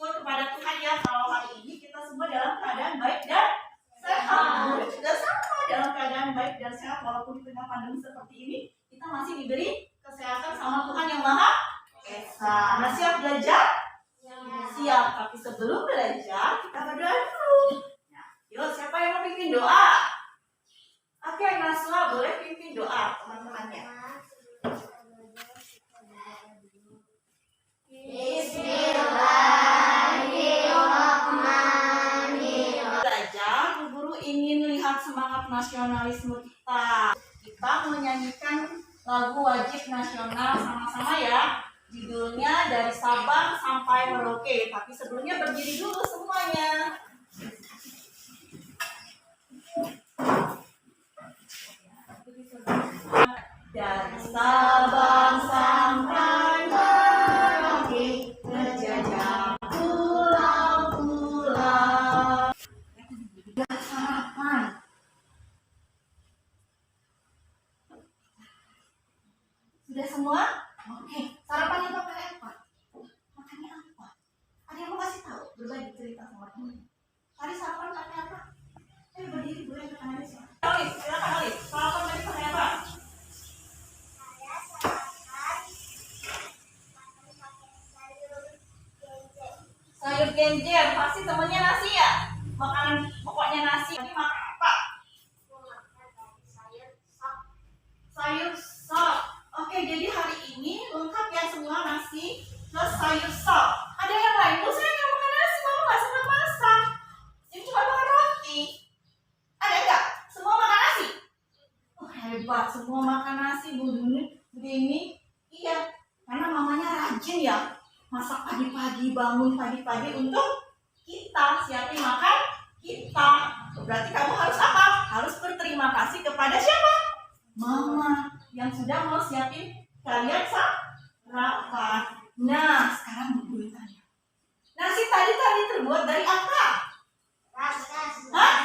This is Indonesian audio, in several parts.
bersyukur kepada Tuhan ya kalau hari ini kita semua dalam keadaan baik dan sehat. Guru juga sama dalam keadaan baik dan sehat walaupun di tengah pandemi seperti ini kita masih diberi kesehatan sama Tuhan yang Maha Esa. Nah, siap belajar? Siap. Tapi sebelum belajar kita berdoa dulu. Nah, yuk siapa yang mau pimpin doa? Oke, Nasla boleh pimpin doa teman-temannya. Bismillahirrahmanirrahim. Belajar, Bu Guru ingin lihat semangat nasionalisme kita. Kita menyanyikan lagu wajib nasional sama-sama ya. Judulnya Dari Sabang Sampai Merauke. Tapi sebelumnya berdiri dulu semuanya. Dari Sabang sampai Merauke, terjajah pulau-pulau. Sudah sarapan? Sudah semua? Oke. Sarapannya pakai apa? Makannya apa? Ada yang mau kasih tahu? Berbagi cerita sama teman. Tadi sarapan pakai apa? Berdiri boleh ke tangan Alisa. Alis, silakan Alis. Sarapan tadi pakai apa? Sayur genjer, pasti temennya nasi ya? Makanan pokoknya nasi. Tadi makan apa? Sayur sop. Oke, jadi hari ini lengkap ya semua nasi plus sayur sop. Ada yang lain? Tuh saya nggak makan nasi, mama nggak sempat masak. Jadi cuma makan roti. Ada nggak? Semua makan nasi? Oh, hebat, semua makan nasi Bu Dini. Iya, karena mamanya rajin ya. Masak pagi-pagi, bangun pagi-pagi untuk kita, siapin makan kita. Berarti kamu harus apa? Harus berterima kasih kepada siapa? Mama yang sudah mau siapin kalian sarapan. Nah, sekarang Bu Guru tanya. Nasi tadi terbuat dari apa? Hah?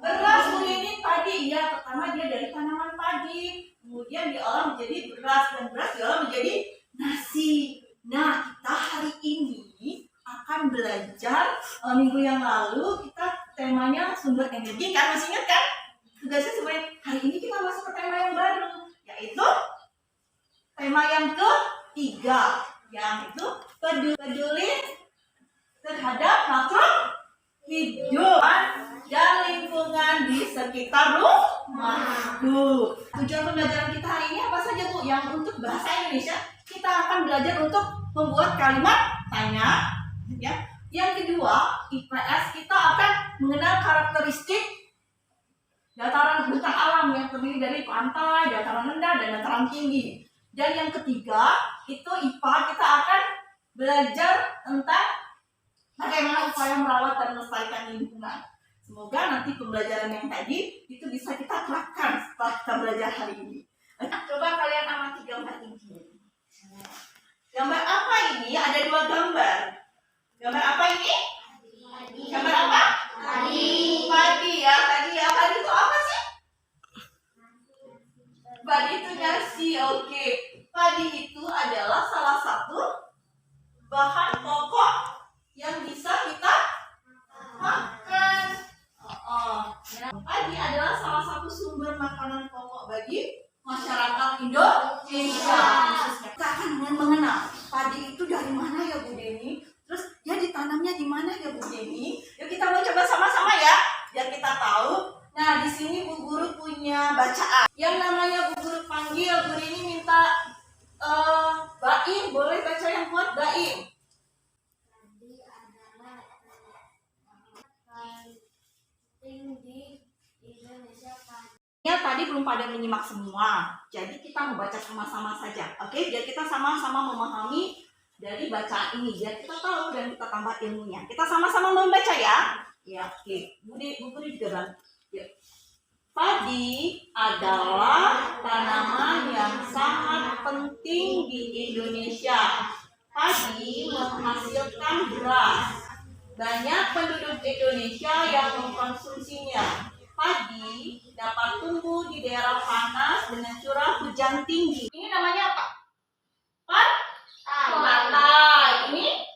Beras Bu Dini padi. Ya, pertama dia dari tanaman padi. Kemudian diolah menjadi beras. Dan beras diolah menjadi nasi. Nah, kita hari ini akan belajar minggu yang lalu kita temanya sumber energi kan, masih ingat kan? Tugasnya sebenarnya hari ini kita masuk ke tema yang baru, yaitu tema yang ketiga, yang itu peduli terhadap makhluk hidup dan lingkungan di sekitar rumahku. Tujuan pembelajaran kita hari ini apa saja Bu? Yang untuk bahasa Indonesia kita akan belajar untuk membuat kalimat tanya, ya. Yang kedua, IPS kita akan mengenal karakteristik dataran bentang alam yang terdiri dari pantai, dataran rendah, dan dataran tinggi. Dan yang ketiga, itu IPA kita akan belajar tentang bagaimana upaya merawat dan melestarikan lingkungan. Semoga nanti pembelajaran yang tadi itu bisa kita terapkan setelah kita belajar hari ini. Coba kalian amati gambar ini. Gambar apa ini? Ada dua gambar. Gambar apa ini? Gambar apa? Padi ya. Padi itu apa sih? Padi itu nasi. Oke. Padi itu adalah salah satu bahan pokok yang bisa kita makan. Padi adalah salah satu sumber makanan pokok bagi masyarakat Indonesia. Kita akan mengenal padi itu dari mana ya Bu Deni, terus dia ditanamnya di mana ya Bu Deni. Yuk kita mau coba sama-sama ya, biar kita tahu. Nah, di sini Bu Guru punya bacaan yang namanya Bu Guru panggil. Bu Deni minta Baim, boleh baca yang kuat Baim. Padi adalah penting di Indonesia. Ya, tadi belum pada menyimak semua, jadi kita membaca sama-sama saja, oke? Biar kita sama-sama memahami dari bacaan ini, biar kita tahu dan kita tambah ilmunya. Kita sama-sama membaca ya. Ya, oke. Bu Guru juga bang. Yuk. Padi adalah tanaman yang sangat penting di Indonesia. Padi menghasilkan beras. Banyak penduduk Indonesia yang mengkonsumsinya. Padi dapat tumbuh di daerah panas dengan curah hujan tinggi. Ini namanya apa? Pantai. Ini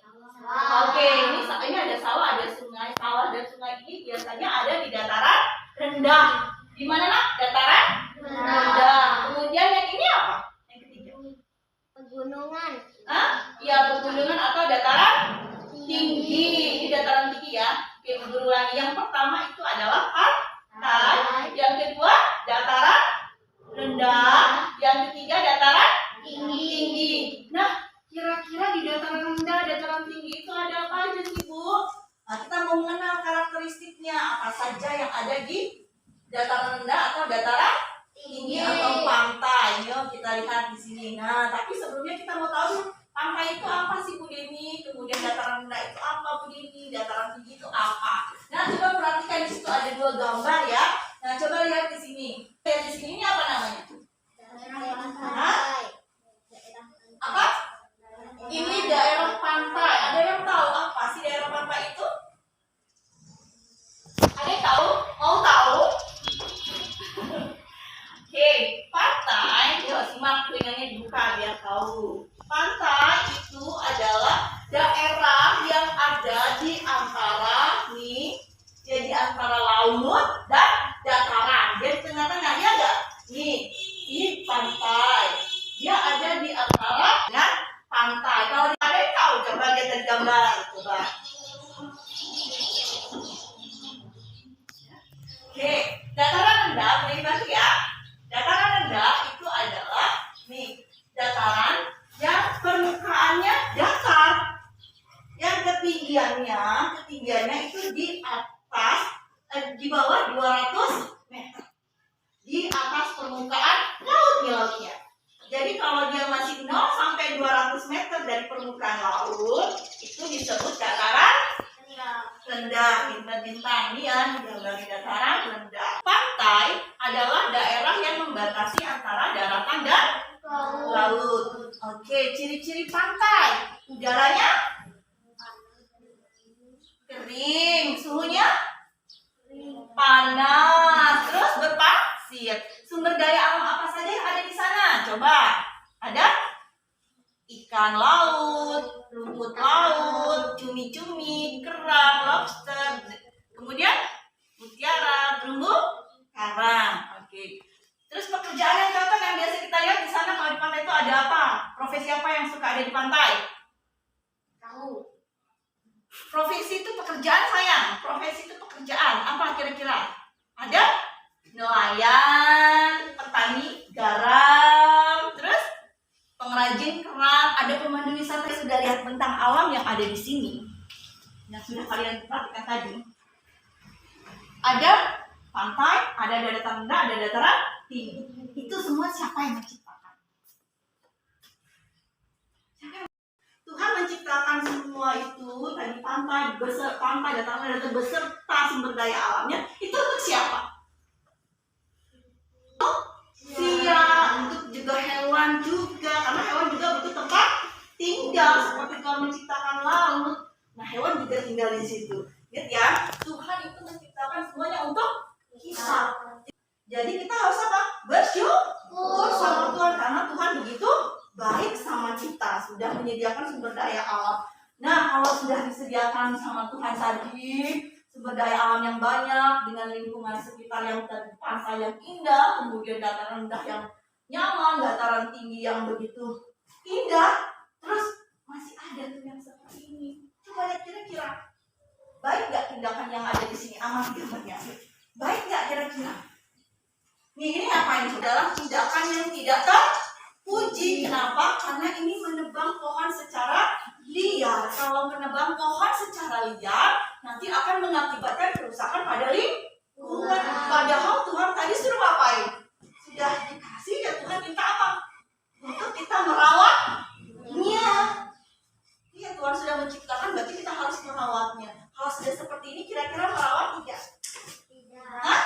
ada di dataran rendah atau dataran tinggi atau pantai. Yuk kita lihat di sini. Nah, tapi sebelumnya kita mau tahu pantai itu apa sih Bu Deni? Kemudian dataran rendah itu apa Bu Deni? Dataran tinggi itu apa? Nah, coba perhatikan di situ ada dua gambar ya. Nah, coba lihat di sini. Lihat di sini ini apa namanya? Apa? Ini daerah pantai. Ada yang tahu apa sih daerah pantai itu? Ada yang tahu? Mau tahu? Oke, pantai. Yuk simak telinganya dibuka biar tahu. Pantai itu adalah daerah yang ada di antara di antara laut dan dataran. Jadi tengah-tengah ya enggak? Nih, ini pantai. Dia ada di antara dengan pantai. Kalau ada yang tahu, coba lihat dari gambar. Coba. Oke, dataran rendah, boleh dibantu ya? Dataran rendah itu adalah dataran yang permukaannya datar. Yang ketinggiannya itu di atas di bawah 200 meter. Di atas permukaan lautnya. Jadi kalau dia masih 0 sampai 200 meter dari permukaan laut, itu disebut dataran rendah. Bintang-bintang ini ya, dari dataran rendah. Pantai adalah daerah yang membatasi antara daratan dan laut. Oke, ciri-ciri pantai. Udaranya kering, suhunya panas, terus berpasir. Sumber daya alam apa saja yang ada di sana? Coba. Ada ikan laut, rumput laut, cumi-cumi, kerang, lobster, kemudian mutiara, terumbu karang. Oke. Terus pekerjaan yang cocok yang biasa kita lihat di sana kalau di pantai itu ada apa? Profesi apa yang suka ada di pantai? Tahu. Profesi itu pekerjaan sayang. Profesi itu pekerjaan. Apa kira-kira? Ada nelayan, petani garam, terus pengrajin kerang, ada pemandu wisata. Sudah lihat bentang alam yang ada di sini. Yang sudah kalian perhatikan tadi. Ada pantai, ada dataran rendah, ada dataran tinggi. Itu semua siapa yang menciptakan? Tuhan menciptakan semua itu tadi pantai, dataran rendah beserta sumber daya alamnya. Itu untuk siapa? Untuk juga hewan juga, karena hewan juga butuh tempat tinggal seperti Tuhan menciptakan laut. Nah, hewan juga tinggal di situ. Lihat ya, Tuhan itu menciptakan semuanya untuk kita. Jadi kita harus apa? Bersyukur sama Tuhan karena Tuhan begitu baik sama kita, sudah menyediakan sumber daya alam. Nah, kalau sudah disediakan sama Tuhan tadi sumber daya alam yang banyak dengan lingkungan sekitar yang pantai yang indah, kemudian dataran rendah yang nyaman, dataran tinggi yang begitu indah, terus masih ada tuh yang seperti ini. Coba lihat kira-kira baik nggak tindakan yang ada di sini? Aman gambarnya. Baik nggak kira-kira? Ini apa ini? Adalah tindakan yang tidak terpuji. Kenapa? Karena ini menebang pohon secara liar. Kalau menebang pohon secara liar, nanti akan mengakibatkan kerusakan pada lingkungan. Padahal Tuhan tadi suruh ngapain? Sudah dikasih ya Tuhan minta apa? Untuk kita merawatnya. Iya, Tuhan sudah menciptakan, berarti kita harus merawatnya. Kalau sudah seperti ini, kira-kira merawat tidak? Hah?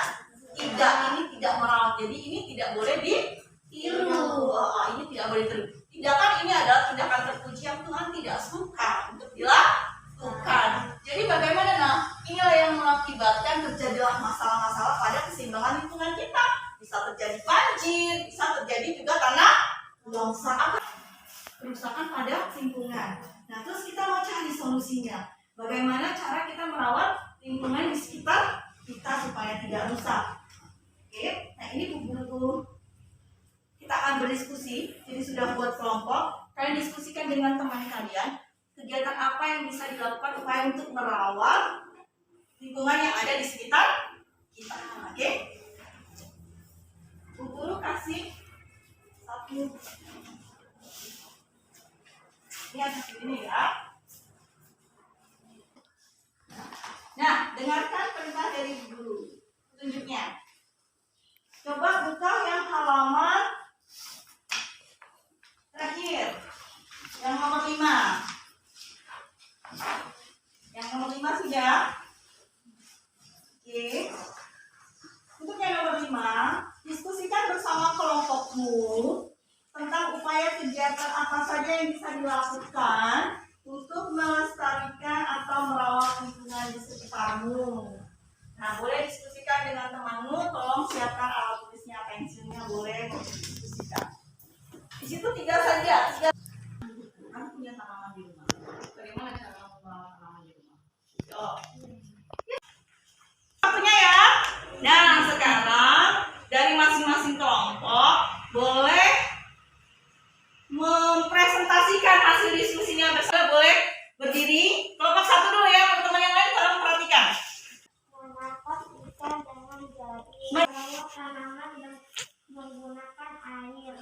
Tidak, ini tidak merawat. Jadi ini tidak boleh ditiru. Ini tidak boleh ditiru. Tindakan ini adalah tindakan terpuji yang Tuhan tidak suka untuk dilakukan. Jadi bagaimana? Nah, inilah yang mengakibatkan terjadilah masalah-masalah pada keseimbangan lingkungan kita. Bisa terjadi banjir, bisa terjadi juga tanah longsor, kerusakan pada lingkungan. Nah, terus kita mau cari solusinya. Bagaimana cara kita merawat lingkungan di sekitar kita supaya tidak rusak? Oke, nah ini buku-buku kita akan berdiskusi. Jadi sudah buat kelompok. Kalian diskusikan dengan teman kalian. Kegiatan apa yang bisa dilakukan upaya untuk merawat lingkungan yang ada di sekitar kita. Oke? Bu Guru kasih satu. Ini ada ini ya. Nah, dengarkan perintah dari guru. sudah? Oke. Untuk yang nomor 5, diskusikan bersama kelompokmu tentang upaya kegiatan apa saja yang bisa dilakukan untuk melestarikan atau merawat lingkungan di sekitarmu. Nah, boleh diskusikan dengan temanmu, tolong siapkan alat tulisnya, pensilnya, boleh diskusikan. Di situ 3 saja. Kan punya tanaman di rumah. Bagaimana cara kamu merawat tanaman di rumah? Yuk. Waktunya ya. Nah, sekarang dari masing-masing kelompok boleh mempresentasikan hasil diskusinya bersama. Boleh berdiri. Kelompok 1 dulu ya, teman-teman yang lain tolong perhatikan. Menangkap ikan dengan jari. Merawat tanaman dan menggunakan air.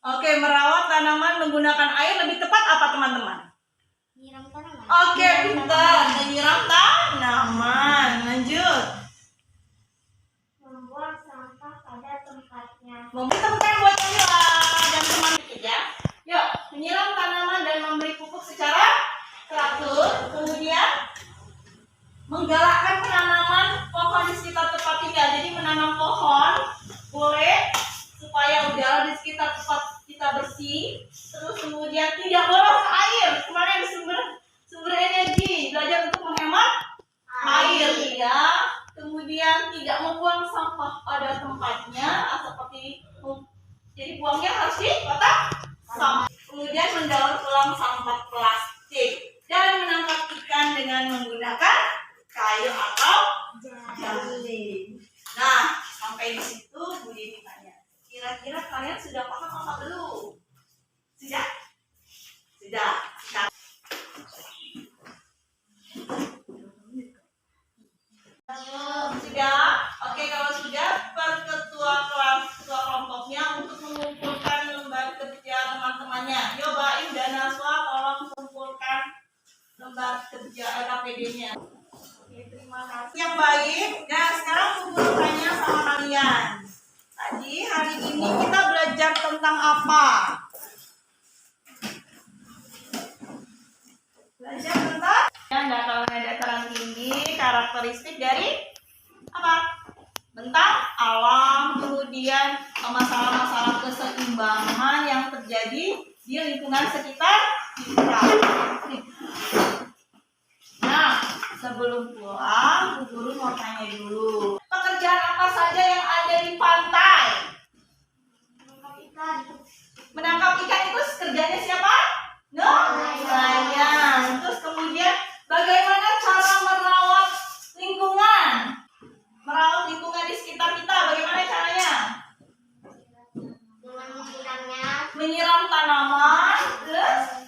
Oke, merawat tanaman menggunakan air, lebih tepat apa teman-teman? Menyiram tanaman. Oke, pintar. Menyiram tanaman. Lanjut. Membuang sampah pada tempatnya. Memberi tepuk tangan buat Camilla dan teman ya. Yuk, menyiram tanaman dan memberi pupuk secara teratur. Kemudian menggalakkan penanaman pohon di sekitar tempat tinggal. Jadi menanam pohon boleh supaya udara di sekitar tempat kita bersih. Terus kemudian tidak boros air. Kemarin ada sumber energi. Belajar untuk menghemat air ya. Kemudian tidak membuang sampah pada tempatnya seperti jadi buangnya harus di kotak sampah. Kemudian mendaur ulang sampah plastik dan menangkap ikan dengan menggunakan kayu atau jali. Nah, sampai di situ Bu Dini tanya, kira-kira kalian sudah paham apa belum? Sudah? Sudah. Sudah? Oke, kalau sudah, ketua kelas, ketua kelompoknya untuk mengumpulkan lembar kerja teman-temannya. Yo, Baim dan Naswa, tolong kumpulkan lembar kerja KPD-nya. Oke, terima kasih. Yang baik. Nah, sekarang aku tanya sama kalian. Tadi hari ini kita belajar tentang apa? Belajar tentang dataran tinggi, karakteristik dari apa? Tentang alam, kemudian masalah-masalah keseimbangan yang terjadi di lingkungan sekitar kita. Nah, sebelum pulang, Bu Guru mau tanya dulu. Pekerjaan apa saja yang ada di pantai? Menangkap ikan. Menangkap ikan itu kerjanya siapa? Nelayan. Terus kemudian bagaimana cara merawat lingkungan? Merawat lingkungan di sekitar kita, bagaimana caranya? Dengan menyiramnya. Menyiram tanaman, terus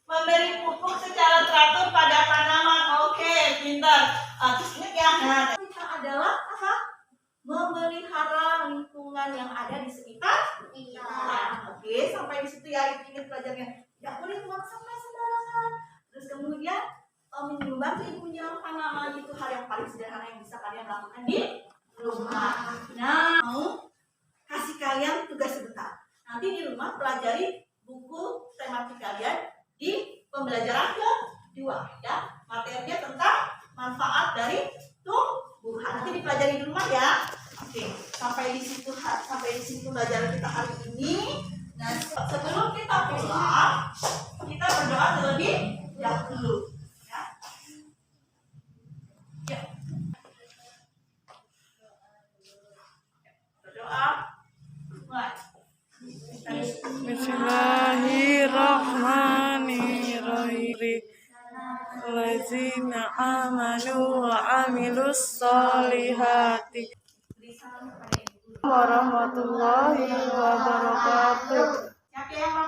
memberi pupuk secara teratur pada tanaman. Oke, pintar. Terus ingat ya, nah, kita adalah apa? Memelihara lingkungan yang ada di sekitar kita. Oke, sampai di situ ya, ingat pelajarnya. Tidak boleh buang sampah sembarangan. Terus kemudian menyumbang menyiram tanaman itu hal yang paling sederhana yang bisa kalian lakukan di rumah. Nah, mau kasih kalian tugas sebentar. Nanti di rumah pelajari buku tematik kalian di pembelajaran kedua ya. Materinya tentang manfaat dari tumbuhan. Nanti dipelajari di rumah ya. Oke, sampai di situ pelajaran kita hari ini. Nah, sebelum kita pulang, kita berdoa terlebih dahulu. Ya. Berdoa. Bismillahirrahmanirrahim. Allazina amanu wa amilus solihati. Warahmatullahi wabarakatuh. Siapa yang mau